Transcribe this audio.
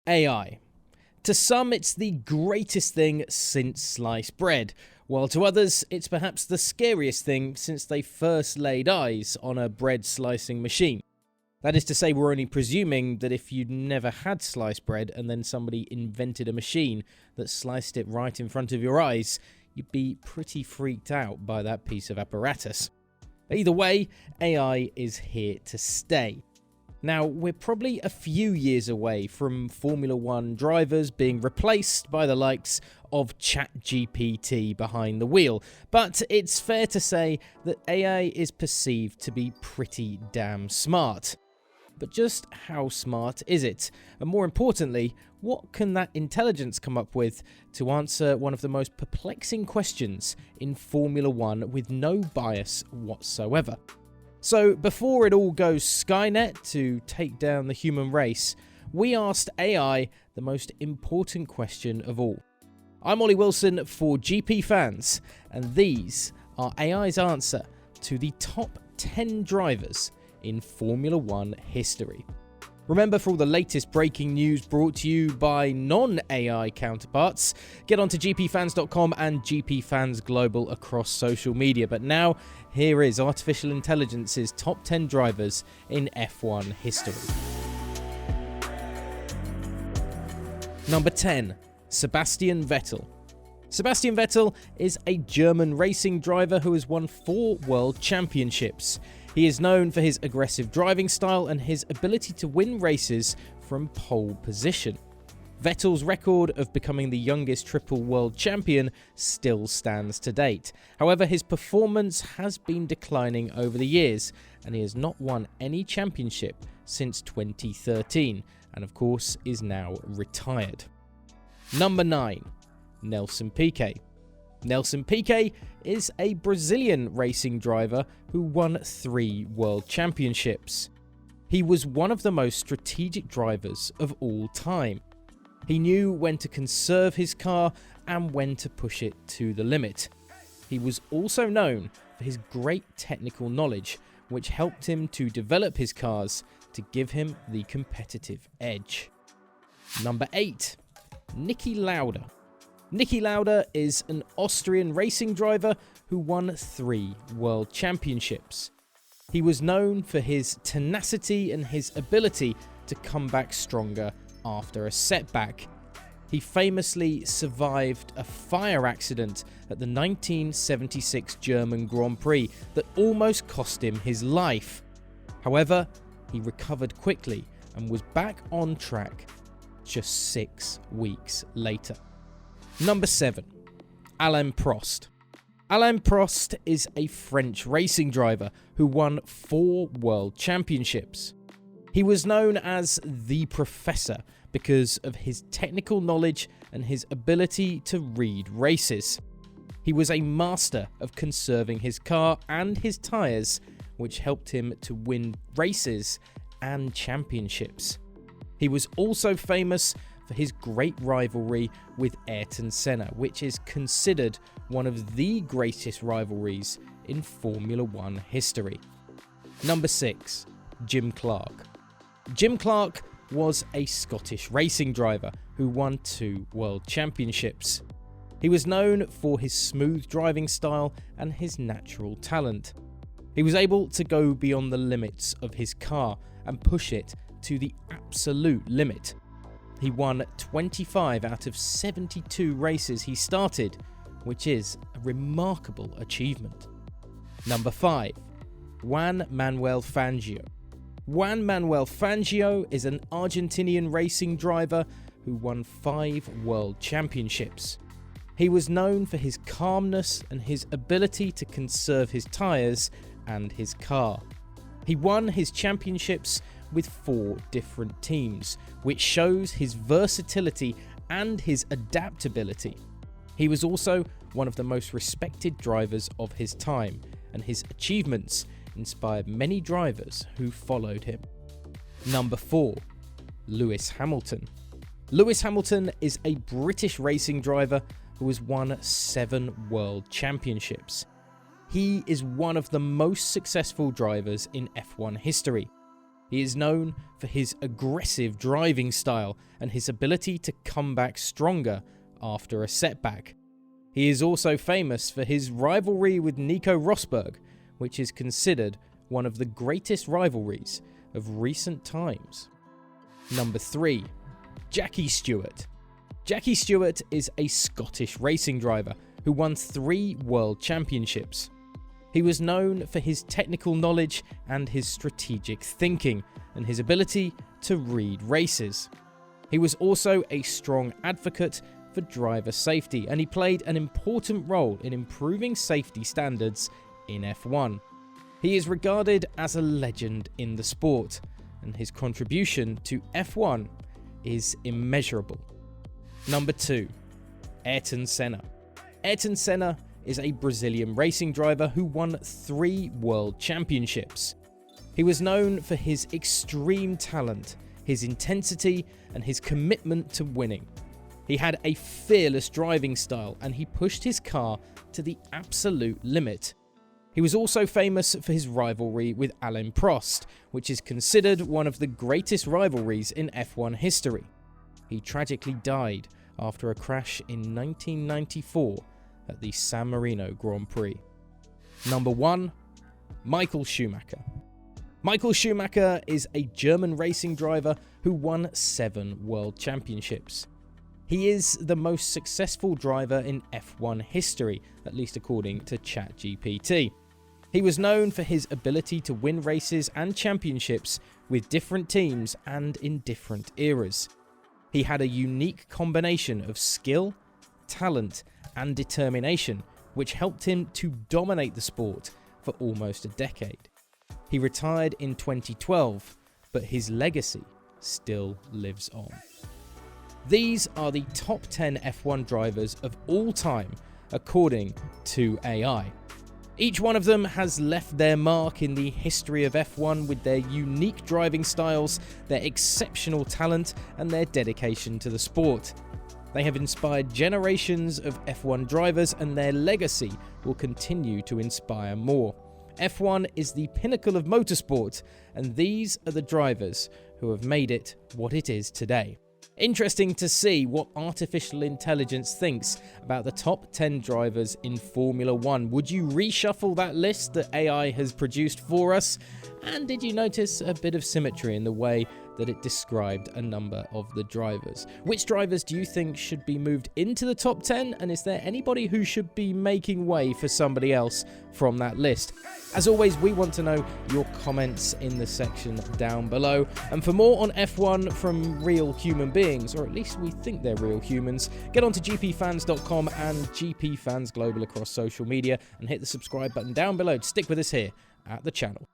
AI. To some, it's the greatest thing since sliced bread, while to others, it's perhaps the scariest thing since they first laid eyes on a bread slicing machine. That is to say, we're only presuming that if you'd never had sliced bread and then somebody invented a machine that sliced it right in front of your eyes, you'd be pretty freaked out by that piece of apparatus. Either way, AI is here to stay. Now, we're probably a few years away from Formula One drivers being replaced by the likes of ChatGPT behind the wheel, but it's fair to say that AI is perceived to be pretty damn smart. But just how smart is it? And more importantly, what can that intelligence come up with to answer one of the most perplexing questions in Formula One with no bias whatsoever? So before it all goes Skynet to take down the human race, we asked AI the most important question of all. I'm Ollie Wilson for GPFans, and these are AI's answer to the top 10 drivers in Formula One history. Remember, for all the latest breaking news brought to you by non-AI counterparts, get onto gpfans.com and GPFans Global across social media. But now, here is Artificial Intelligence's top 10 drivers in F1 history. Number 10. Sebastian Vettel. Sebastian Vettel is a German racing driver who has won 4 world championships. He is known for his aggressive driving style and his ability to win races from pole position. Vettel's record of becoming the youngest triple world champion still stands to date. However, his performance has been declining over the years, and he has not won any championship since 2013, and of course is now retired. Number 9. Nelson Piquet. Nelson Piquet is a Brazilian racing driver who won 3 world championships. He was one of the most strategic drivers of all time. He knew when to conserve his car and when to push it to the limit. He was also known for his great technical knowledge, which helped him to develop his cars to give him the competitive edge. Number 8. Niki Lauda. Niki Lauda is an Austrian racing driver who won 3 world championships. He was known for his tenacity and his ability to come back stronger after a setback. He famously survived a fire accident at the 1976 German Grand Prix that almost cost him his life. However, he recovered quickly and was back on track just 6 weeks later. Number 7. Alain Prost. Alain Prost is a French racing driver who won 4 world championships. He was known as the Professor because of his technical knowledge and his ability to read races. He was a master of conserving his car and his tyres, which helped him to win races and championships. He was also famous for his great rivalry with Ayrton Senna, which is considered one of the greatest rivalries in Formula One history. Number 6. Jim Clark. Jim Clark was a Scottish racing driver who won 2 world championships. He was known for his smooth driving style and his natural talent. He was able to go beyond the limits of his car and push it to the absolute limit. He won 25 out of 72 races he started, which is a remarkable achievement. Number 5. Juan Manuel Fangio. Juan Manuel Fangio is an Argentinian racing driver who won 5 world championships. He was known for his calmness and his ability to conserve his tyres and his car. He won his championships with 4 different teams, which shows his versatility and his adaptability. He was also one of the most respected drivers of his time, and his achievements inspired many drivers who followed him. Number 4. Lewis Hamilton. Lewis Hamilton is a British racing driver who has won 7 world championships. He is one of the most successful drivers in F1 history. He is known for his aggressive driving style and his ability to come back stronger after a setback. He is also famous for his rivalry with Nico Rosberg, which is considered one of the greatest rivalries of recent times. Number 3. Jackie Stewart. Jackie Stewart is a Scottish racing driver who won 3 world championships. He was known for his technical knowledge and his strategic thinking and his ability to read races. He was also a strong advocate for driver safety, and he played an important role in improving safety standards in F1. He is regarded as a legend in the sport, and his contribution to F1 is immeasurable. Number 2. Ayrton Senna. Ayrton Senna is a Brazilian racing driver who won 3 world championships. He was known for his extreme talent, his intensity, and his commitment to winning. He had a fearless driving style and he pushed his car to the absolute limit. He was also famous for his rivalry with Alain Prost, which is considered one of the greatest rivalries in F1 history. He tragically died after a crash in 1994 at the San Marino Grand Prix. Number 1. Michael Schumacher. Michael Schumacher is a German racing driver who won 7 world championships. He is the most successful driver in F1 history, at least according to ChatGPT. He was known for his ability to win races and championships with different teams and in different eras. He had a unique combination of skill, talent, and determination, which helped him to dominate the sport for almost a decade. He retired in 2012, but his legacy still lives on. These are the top 10 F1 drivers of all time, according to AI. Each one of them has left their mark in the history of F1 with their unique driving styles, their exceptional talent, and their dedication to the sport. They have inspired generations of F1 drivers, and their legacy will continue to inspire more. F1 is the pinnacle of motorsport, and these are the drivers who have made it what it is today. Interesting to see what artificial intelligence thinks about the top 10 drivers in Formula 1. Would you reshuffle that list that AI has produced for us? And did you notice a bit of symmetry in the way that it described a number of the drivers? Which drivers do you think should be moved into the top 10? And is there anybody who should be making way for somebody else from that list? As always, we want to know your comments in the section down below. And for more on F1 from real human beings, or at least we think they're real humans, get on to GPFans.com and GPFans Global across social media and hit the subscribe button down below to stick with us here at the channel.